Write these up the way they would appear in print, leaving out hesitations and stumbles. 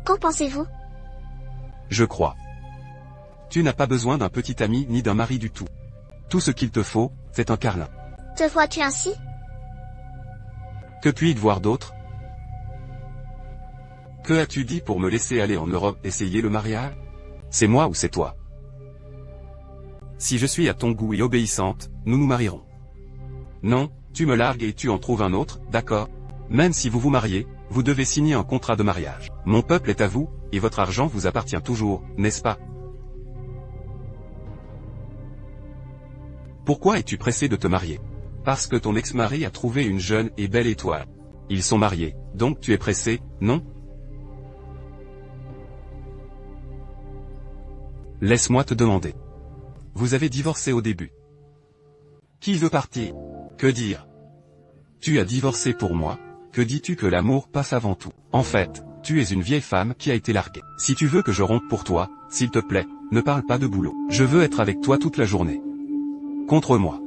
Qu'en pensez-vous? Je crois. Tu n'as pas besoin d'un petit ami ni d'un mari du tout. Tout ce qu'il te faut, c'est un carlin. Te vois-tu ainsi? Que puis-je voir d'autre? Que as-tu dit pour me laisser aller en Europe essayer le mariage? C'est moi ou c'est toi? Si je suis à ton goût et obéissante, nous nous marierons. Non, tu me largues et tu en trouves un autre, d'accord? Même si vous vous mariez, vous devez signer un contrat de mariage. Mon peuple est à vous, et votre argent vous appartient toujours, n'est-ce pas? Pourquoi es-tu pressé de te marier? Parce que ton ex-mari a trouvé une jeune et belle étoile. Ils sont mariés, donc tu es pressé, non? Laisse-moi te demander. Vous avez divorcé au début. Qui veut partir? Que dire? Tu as divorcé pour moi, que dis-tu que l'amour passe avant tout? En fait, tu es une vieille femme qui a été larguée. Si tu veux que je rompe pour toi, s'il te plaît, ne parle pas de boulot. Je veux être avec toi toute la journée. Contre moi.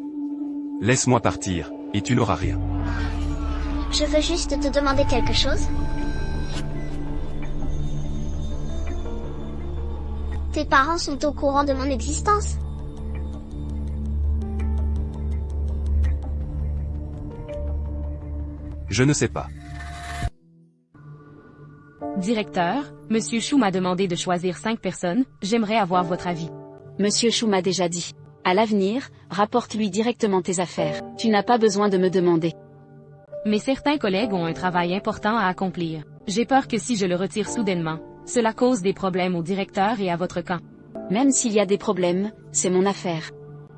Laisse-moi partir, et tu n'auras rien. Je veux juste te demander quelque chose. Tes parents sont au courant de mon existence? Je ne sais pas. Directeur, Monsieur Chou m'a demandé de choisir 5 personnes, j'aimerais avoir votre avis. Monsieur Chou m'a déjà dit. À l'avenir, rapporte-lui directement tes affaires. Tu n'as pas besoin de me demander. Mais certains collègues ont un travail important à accomplir. J'ai peur que si je le retire soudainement, cela cause des problèmes au directeur et à votre camp. Même s'il y a des problèmes, c'est mon affaire.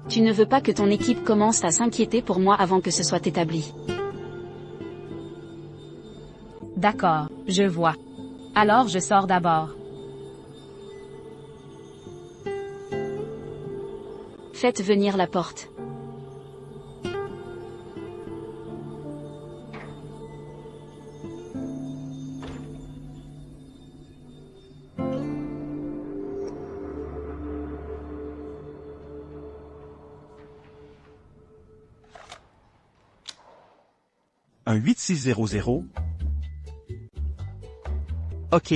Tu ne veux pas que ton équipe commence à s'inquiéter pour moi avant que ce soit établi. D'accord, je vois. Alors je sors d'abord. Faites venir la porte. Un 8600. OK.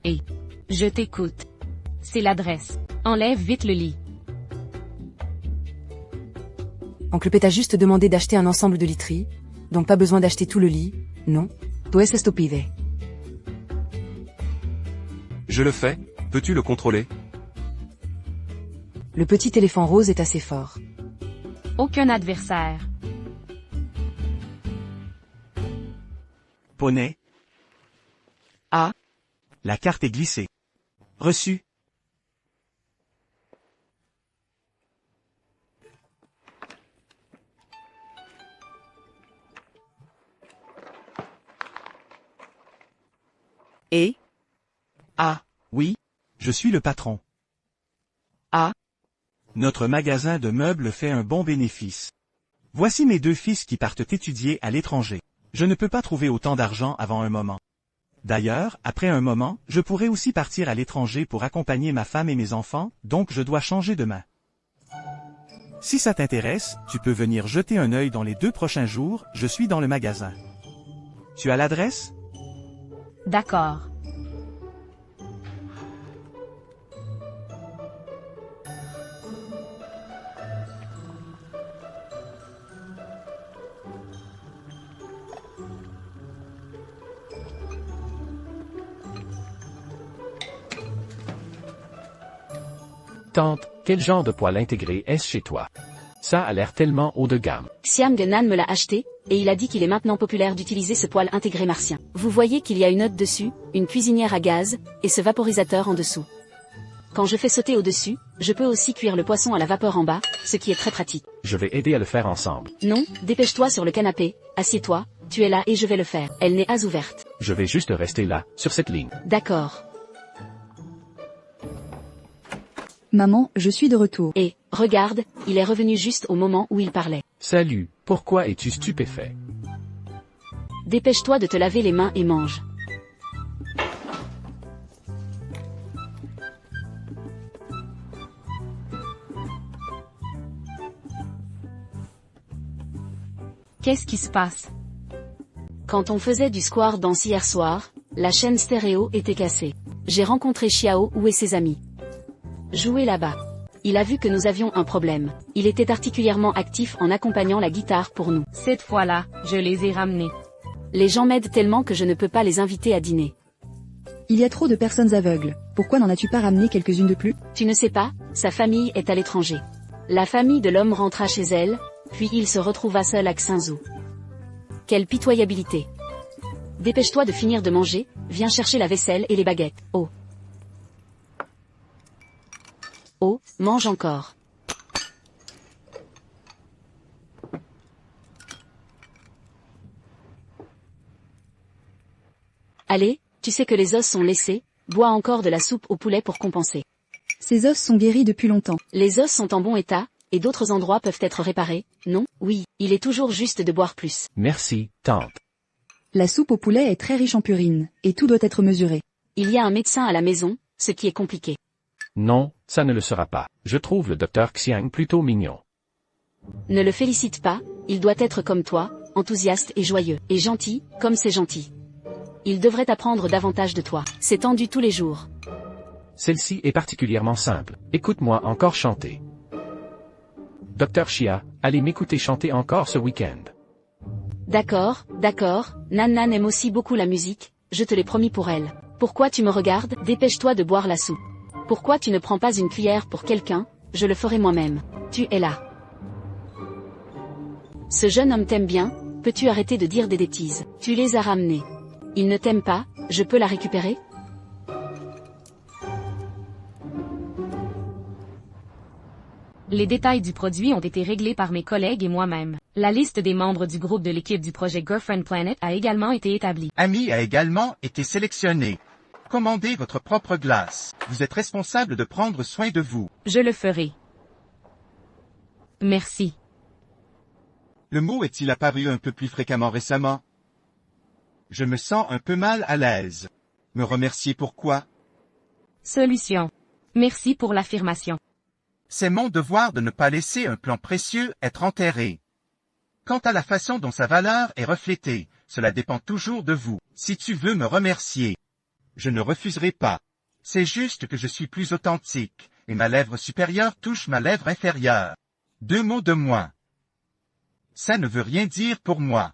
Et je t'écoute. C'est l'adresse. Enlève vite le lit. Oncle P t'a juste demandé d'acheter un ensemble de literie, donc pas besoin d'acheter tout le lit, non? Tu es estúpido. Je le fais, peux-tu le contrôler? Le petit éléphant rose est assez fort. Aucun adversaire. Poney. Ah. La carte est glissée. Reçu. Et? Ah, oui, je suis le patron. Ah? Notre magasin de meubles fait un bon bénéfice. Voici mes 2 fils qui partent étudier à l'étranger. Je ne peux pas trouver autant d'argent avant un moment. D'ailleurs, après un moment, je pourrais aussi partir à l'étranger pour accompagner ma femme et mes enfants, donc je dois changer de main. Si ça t'intéresse, tu peux venir jeter un œil dans les 2 prochains jours, je suis dans le magasin. Tu as l'adresse? D'accord. Tante, quel genre de poêle intégré est-ce chez toi? Ça a l'air tellement haut de gamme. Xiam Genan me l'a acheté, et il a dit qu'il est maintenant populaire d'utiliser ce poêle intégré martien. Vous voyez qu'il y a une hotte dessus, une cuisinière à gaz, et ce vaporisateur en dessous. Quand je fais sauter au-dessus, je peux aussi cuire le poisson à la vapeur en bas, ce qui est très pratique. Je vais aider à le faire ensemble. Non, dépêche-toi sur le canapé, assieds-toi, tu es là et je vais le faire. Elle n'est pas ouverte. Je vais juste rester là, sur cette ligne. D'accord. Maman, je suis de retour. Et, regarde, il est revenu juste au moment où il parlait. Salut, pourquoi es-tu stupéfait? Dépêche-toi de te laver les mains et mange. Qu'est-ce qui se passe? Quand on faisait du square dance hier soir, la chaîne stéréo était cassée. J'ai rencontré Xiao Wu et ses amis. Jouer là-bas. Il a vu que nous avions un problème. Il était particulièrement actif en accompagnant la guitare pour nous. Cette fois-là, je les ai ramenés. Les gens m'aident tellement que je ne peux pas les inviter à dîner. Il y a trop de personnes aveugles. Pourquoi n'en as-tu pas ramené quelques-unes de plus? Tu ne sais pas, sa famille est à l'étranger. La famille de l'homme rentra chez elle, puis il se retrouva seul à Xinzhou. Quelle pitoyabilité. Dépêche-toi de finir de manger, viens chercher la vaisselle et les baguettes. Oh. Oh, mange encore. Allez, tu sais que les os sont laissés, bois encore de la soupe au poulet pour compenser. Ces os sont guéris depuis longtemps. Les os sont en bon état, et d'autres endroits peuvent être réparés, non? Oui, il est toujours juste de boire plus. Merci, tante. La soupe au poulet est très riche en purine, et tout doit être mesuré. Il y a un médecin à la maison, ce qui est compliqué. Non, ça ne le sera pas. Je trouve le docteur Xiang plutôt mignon. Ne le félicite pas, il doit être comme toi, enthousiaste et joyeux, et gentil, comme c'est gentil. Il devrait apprendre davantage de toi. C'est tendu tous les jours. Celle-ci est particulièrement simple. Écoute-moi encore chanter. Docteur Xia, allez m'écouter chanter encore ce week-end. D'accord, d'accord, Nan aime aussi beaucoup la musique, je te l'ai promis pour elle. Pourquoi tu me regardes? Dépêche-toi de boire la soupe. Pourquoi tu ne prends pas une cuillère pour quelqu'un? Je le ferai moi-même. Tu es là. Ce jeune homme t'aime bien, peux-tu arrêter de dire des bêtises? Tu les as ramenés. Il ne t'aime pas, je peux la récupérer? Les détails du produit ont été réglés par mes collègues et moi-même. La liste des membres du groupe de l'équipe du projet Girlfriend Planet a également été établie. Ami a également été sélectionné. Commandez votre propre glace. Vous êtes responsable de prendre soin de vous. Je le ferai. Merci. Le mot est-il apparu un peu plus fréquemment récemment? Je me sens un peu mal à l'aise. Me remercier pourquoi? Solution. Merci pour l'affirmation. C'est mon devoir de ne pas laisser un plan précieux être enterré. Quant à la façon dont sa valeur est reflétée, cela dépend toujours de vous. Si tu veux me remercier, je ne refuserai pas. C'est juste que je suis plus authentique, et ma lèvre supérieure touche ma lèvre inférieure. 2 mots de moins. Ça ne veut rien dire pour moi.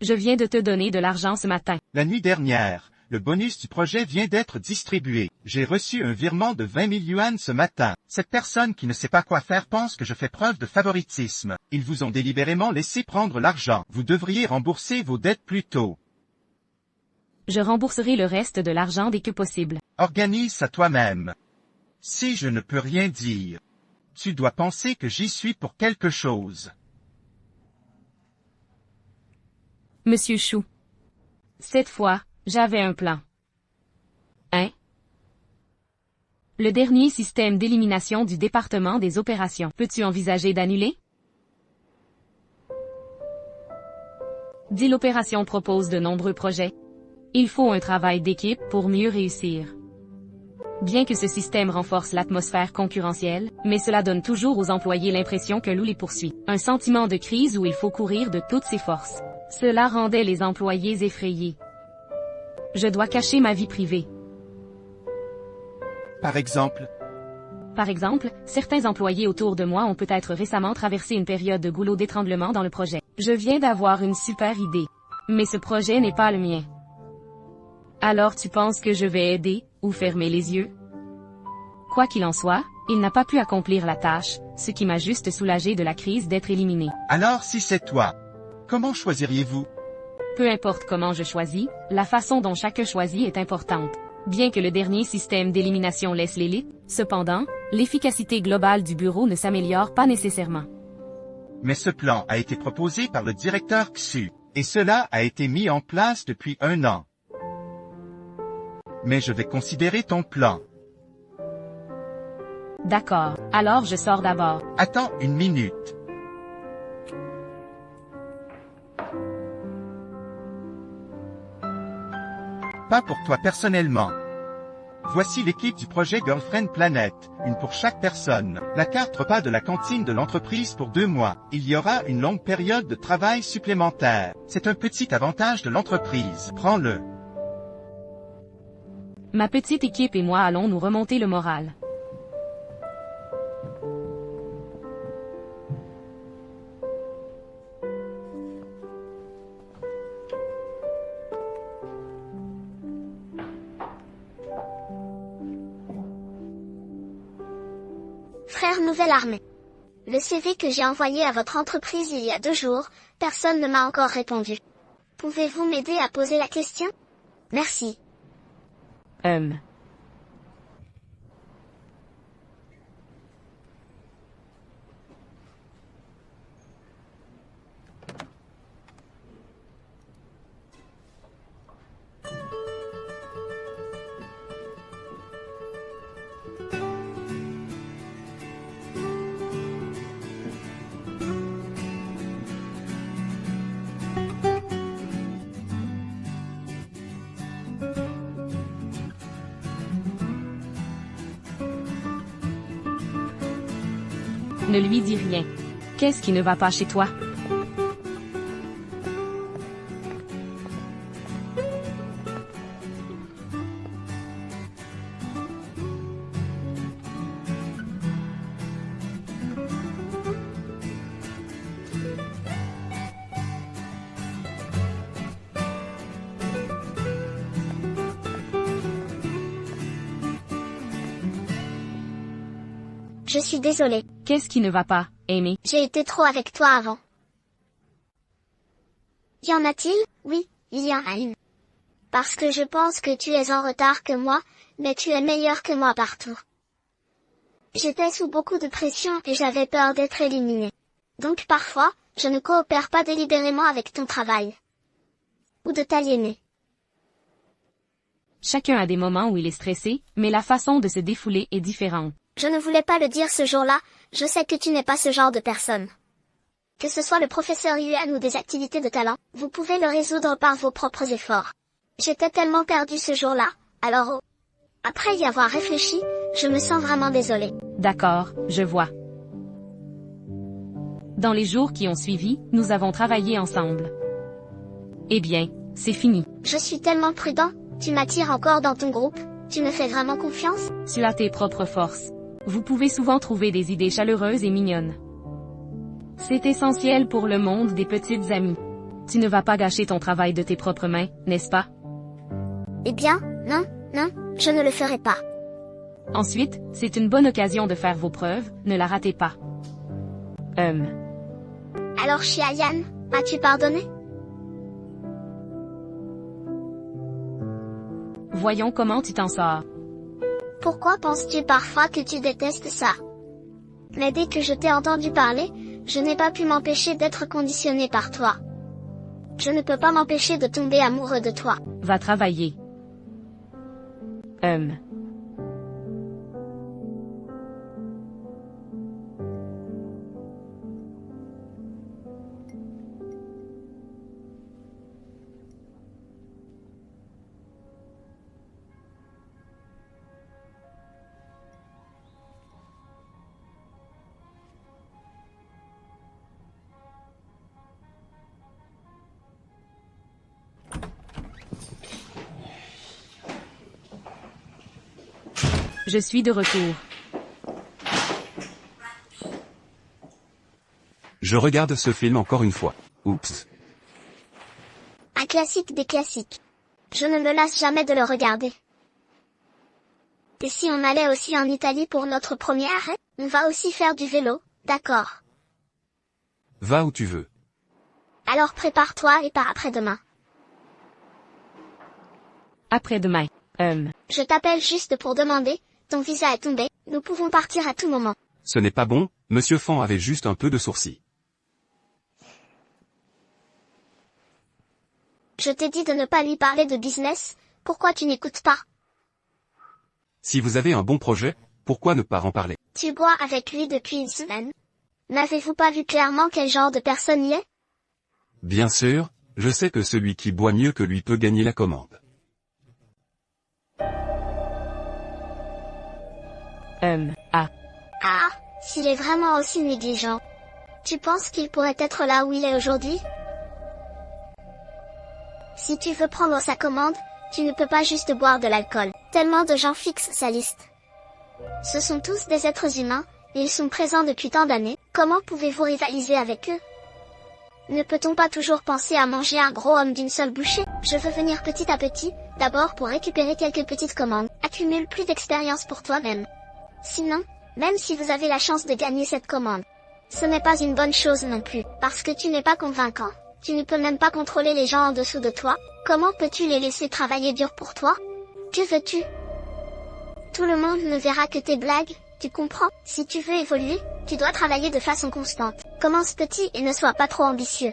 Je viens de te donner de l'argent ce matin. La nuit dernière, le bonus du projet vient d'être distribué. J'ai reçu un virement de 20 000 yuan ce matin. Cette personne qui ne sait pas quoi faire pense que je fais preuve de favoritisme. Ils vous ont délibérément laissé prendre l'argent. Vous devriez rembourser vos dettes plus tôt. Je rembourserai le reste de l'argent dès que possible. Organise ça toi-même. Si je ne peux rien dire, tu dois penser que j'y suis pour quelque chose. Monsieur Chou. Cette fois, j'avais un plan. Hein? Le dernier système d'élimination du département des opérations. Peux-tu envisager d'annuler? Dit l'opération propose de nombreux projets. Il faut un travail d'équipe pour mieux réussir. Bien que ce système renforce l'atmosphère concurrentielle, mais cela donne toujours aux employés l'impression que Lou les poursuit. Un sentiment de crise où il faut courir de toutes ses forces. Cela rendait les employés effrayés. Je dois cacher ma vie privée. Par exemple, certains employés autour de moi ont peut-être récemment traversé une période de goulot d'étranglement dans le projet. Je viens d'avoir une super idée. Mais ce projet n'est pas le mien. Alors tu penses que je vais aider, ou fermer les yeux? Quoi qu'il en soit, il n'a pas pu accomplir la tâche, ce qui m'a juste soulagé de la crise d'être éliminé. alors si c'est toi, comment choisiriez-vous? Peu importe comment je choisis, la façon dont chacun choisit est importante. Bien que le dernier système d'élimination laisse l'élite, cependant, l'efficacité globale du bureau ne s'améliore pas nécessairement. Mais ce plan a été proposé par le directeur Xu, et cela a été mis en place depuis 1 an. Mais je vais considérer ton plan. D'accord, alors je sors d'abord. Attends 1 minute. Pas pour toi personnellement. Voici l'équipe du projet Girlfriend Planet, une pour chaque personne. La carte repas de la cantine de l'entreprise pour 2 mois. Il y aura une longue période de travail supplémentaire. C'est un petit avantage de l'entreprise. Prends-le. Ma petite équipe et moi allons nous remonter le moral. Frère Nouvelle Armée. Le CV que j'ai envoyé à votre entreprise il y a 2 jours, personne ne m'a encore répondu. Pouvez-vous m'aider à poser la question? Merci. Ne lui dis rien. Qu'est-ce qui ne va pas chez toi? Je suis désolée. Qu'est-ce qui ne va pas, Amy? J'ai été trop avec toi avant. Y en a-t-il? Oui, il y en a une. Parce que je pense que tu es en retard que moi, mais tu es meilleur que moi partout. J'étais sous beaucoup de pression et j'avais peur d'être éliminée. Donc parfois, je ne coopère pas délibérément avec ton travail. Ou de t'aliéner. Chacun a des moments où il est stressé, mais la façon de se défouler est différente. Je ne voulais pas le dire ce jour-là, je sais que tu n'es pas ce genre de personne. Que ce soit le professeur Yuan ou des activités de talent, vous pouvez le résoudre par vos propres efforts. J'étais tellement perdue ce jour-là, alors après y avoir réfléchi, je me sens vraiment désolée. D'accord, je vois. Dans les jours qui ont suivi, nous avons travaillé ensemble. Eh bien, c'est fini. Je suis tellement prudent, tu m'attires encore dans ton groupe, tu me fais vraiment confiance? Tu as tes propres forces. Vous pouvez souvent trouver des idées chaleureuses et mignonnes. C'est essentiel pour le monde des petites amies. Tu ne vas pas gâcher ton travail de tes propres mains, n'est-ce pas? Eh bien, non, je ne le ferai pas. Ensuite, c'est une bonne occasion de faire vos preuves, ne la ratez pas. Alors Xiaoyan, m'as-tu pardonné? Voyons comment tu t'en sors. Pourquoi penses-tu parfois que tu détestes ça? Mais dès que je t'ai entendu parler, je n'ai pas pu m'empêcher d'être conditionné par toi. Je ne peux pas m'empêcher de tomber amoureux de toi. Va travailler. Je suis de retour. Je regarde ce film encore une fois. Oups. Un classique des classiques. Je ne me lasse jamais de le regarder. Et si on allait aussi en Italie pour notre premier arrêt? On va aussi faire du vélo, d'accord. Va où tu veux. Alors prépare-toi et pars après-demain. Après-demain. Je t'appelle juste pour demander, ton visa est tombé, nous pouvons partir à tout moment. Ce n'est pas bon, Monsieur Fan avait juste un peu de sourcils. Je t'ai dit de ne pas lui parler de business, pourquoi tu n'écoutes pas? Si vous avez un bon projet, pourquoi ne pas en parler? Tu bois avec lui depuis une semaine. N'avez-vous pas vu clairement quel genre de personne il est? Bien sûr, je sais que celui qui boit mieux que lui peut gagner la commande. Ah. Ah, s'il est vraiment aussi négligent. Tu penses qu'il pourrait être là où il est aujourd'hui? Si tu veux prendre sa commande, tu ne peux pas juste boire de l'alcool. Tellement de gens fixent sa liste. Ce sont tous des êtres humains, et ils sont présents depuis tant d'années. Comment pouvez-vous rivaliser avec eux? Ne peut-on pas toujours penser à manger un gros homme d'une seule bouchée? Je veux venir petit à petit, d'abord pour récupérer quelques petites commandes. Accumule plus d'expérience pour toi-même. Sinon, même si vous avez la chance de gagner cette commande, ce n'est pas une bonne chose non plus, parce que tu n'es pas convaincant. Tu ne peux même pas contrôler les gens en dessous de toi. Comment peux-tu les laisser travailler dur pour toi? Que veux-tu? Tout le monde ne verra que tes blagues, tu comprends? Si tu veux évoluer, tu dois travailler de façon constante. Commence petit et ne sois pas trop ambitieux.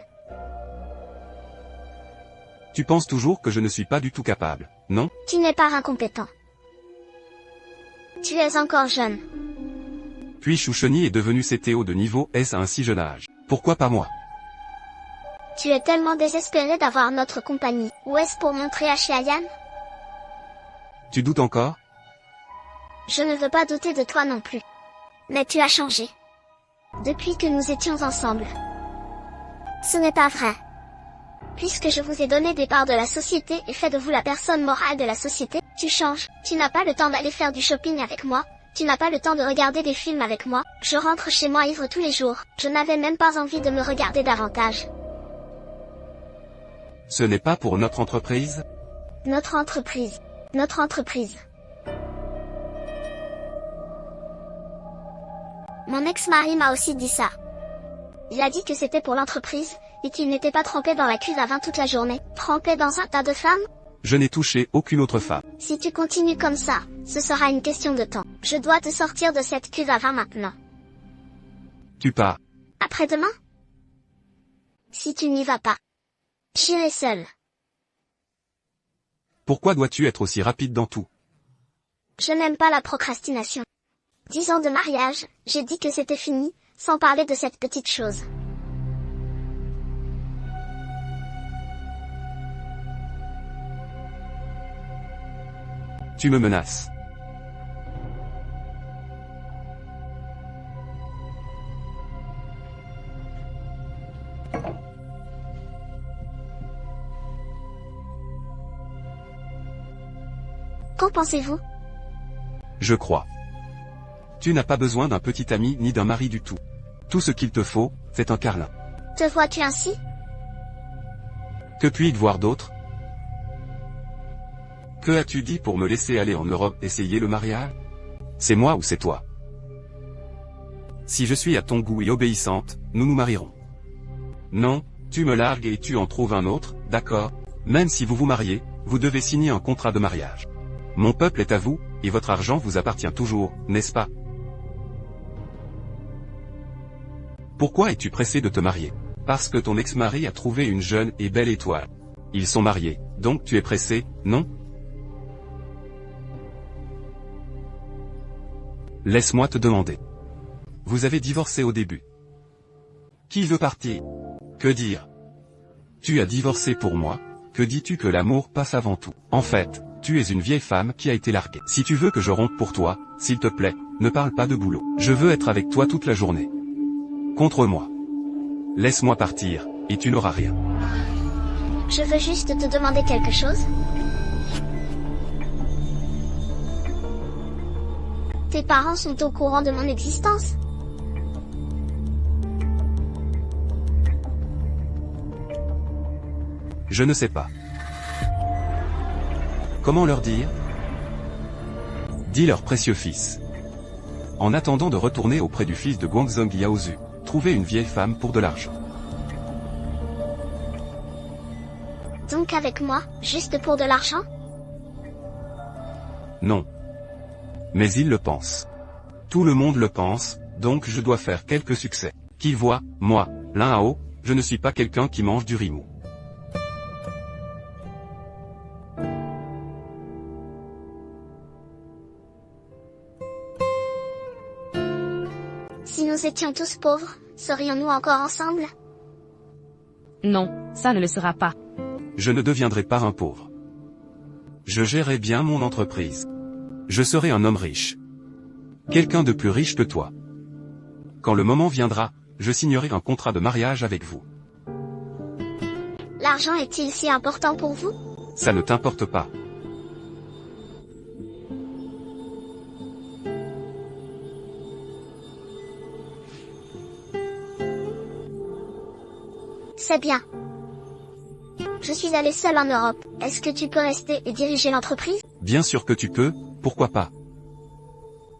Tu penses toujours que je ne suis pas du tout capable, non? Tu n'es pas incompétent. Tu es encore jeune. Puis Chouchoni est devenu CTO de niveau S à un si jeune âge. Pourquoi pas moi? Tu es tellement désespéré d'avoir notre compagnie. Où est-ce pour montrer à Chiayan? Tu doutes encore? Je ne veux pas douter de toi non plus. Mais tu as changé. Depuis que nous étions ensemble. Ce n'est pas vrai. Puisque je vous ai donné des parts de la société et fait de vous la personne morale de la société, tu changes. Tu n'as pas le temps d'aller faire du shopping avec moi. Tu n'as pas le temps de regarder des films avec moi. Je rentre chez moi ivre tous les jours. Je n'avais même pas envie de me regarder davantage. Ce n'est pas pour notre entreprise? Notre entreprise. Notre entreprise. Mon ex-mari m'a aussi dit ça. Il a dit que c'était pour l'entreprise, et qu'il n'était pas trempé dans la cuve à vin toute la journée, trempé dans un tas de femmes. Je n'ai touché aucune autre femme. Si tu continues comme ça, ce sera une question de temps. Je dois te sortir de cette cuve à vin maintenant. Tu pars. Après-demain? Si tu n'y vas pas, j'irai seul. Pourquoi dois-tu être aussi rapide dans tout? Je n'aime pas la procrastination. 10 ans de mariage, j'ai dit que c'était fini, sans parler de cette petite chose. Tu me menaces. Qu'en pensez-vous? Je crois. Tu n'as pas besoin d'un petit ami ni d'un mari du tout. Tout ce qu'il te faut, c'est un carlin. Te vois-tu ainsi? Que puis-je voir d'autre? Que as-tu dit pour me laisser aller en Europe essayer le mariage? C'est moi ou c'est toi? Si je suis à ton goût et obéissante, nous nous marierons. Non, tu me largues et tu en trouves un autre, d'accord? Même si vous vous mariez, vous devez signer un contrat de mariage. Mon peuple est à vous, et votre argent vous appartient toujours, n'est-ce pas? Pourquoi es-tu pressé de te marier? Parce que ton ex-mari a trouvé une jeune et belle étoile. Ils sont mariés, donc tu es pressé, non? Laisse-moi te demander. Vous avez divorcé au début. Qui veut partir? Que dire? Tu as divorcé pour moi, que dis-tu que l'amour passe avant tout? En fait, tu es une vieille femme qui a été larguée. Si tu veux que je rompe pour toi, s'il te plaît, ne parle pas de boulot. Je veux être avec toi toute la journée. Contre moi. Laisse-moi partir, et tu n'auras rien. Je veux juste te demander quelque chose. Tes parents sont au courant de mon existence? Je ne sais pas. Comment leur dire? Dis leur précieux fils. En attendant de retourner auprès du fils de Guangzong Yaozu, trouver une vieille femme pour de l'argent. Donc avec moi, juste pour de l'argent? Non. Mais il le pense. Tout le monde le pense, donc je dois faire quelques succès. Qui voit, moi, l'un à haut, je ne suis pas quelqu'un qui mange du riz mou. Si nous étions tous pauvres, serions-nous encore ensemble? Non, ça ne le sera pas. Je ne deviendrai pas un pauvre. Je gérerai bien mon entreprise. Je serai un homme riche. Quelqu'un de plus riche que toi. Quand le moment viendra, je signerai un contrat de mariage avec vous. L'argent est-il si important pour vous? Ça ne t'importe pas. C'est bien. Je suis allé seul en Europe. Est-ce que tu peux rester et diriger l'entreprise? Bien sûr que tu peux, pourquoi pas.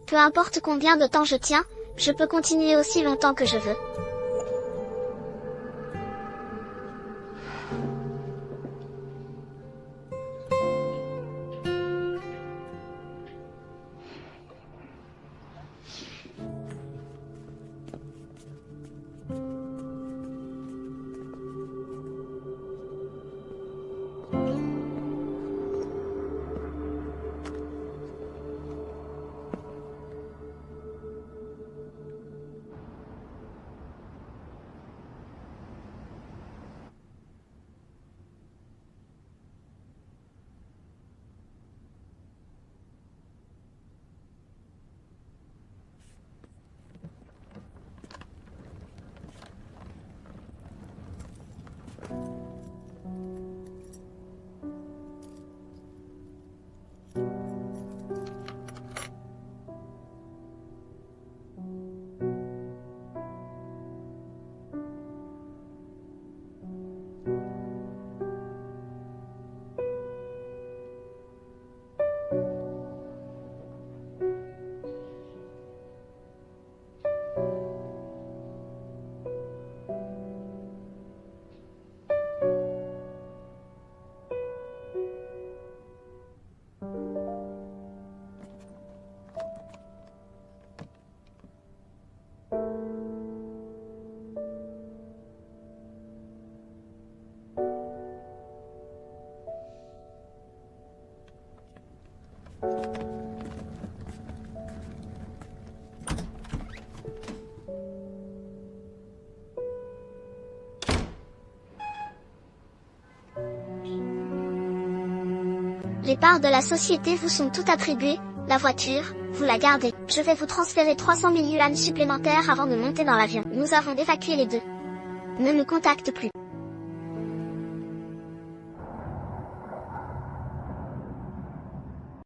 Peu importe combien de temps je tiens, je peux continuer aussi longtemps que je veux. Les parts de la société vous sont toutes attribuées, la voiture, vous la gardez. Je vais vous transférer 300 000 yuan supplémentaires avant de monter dans l'avion. Nous avons évacué les deux. Ne nous contacte plus.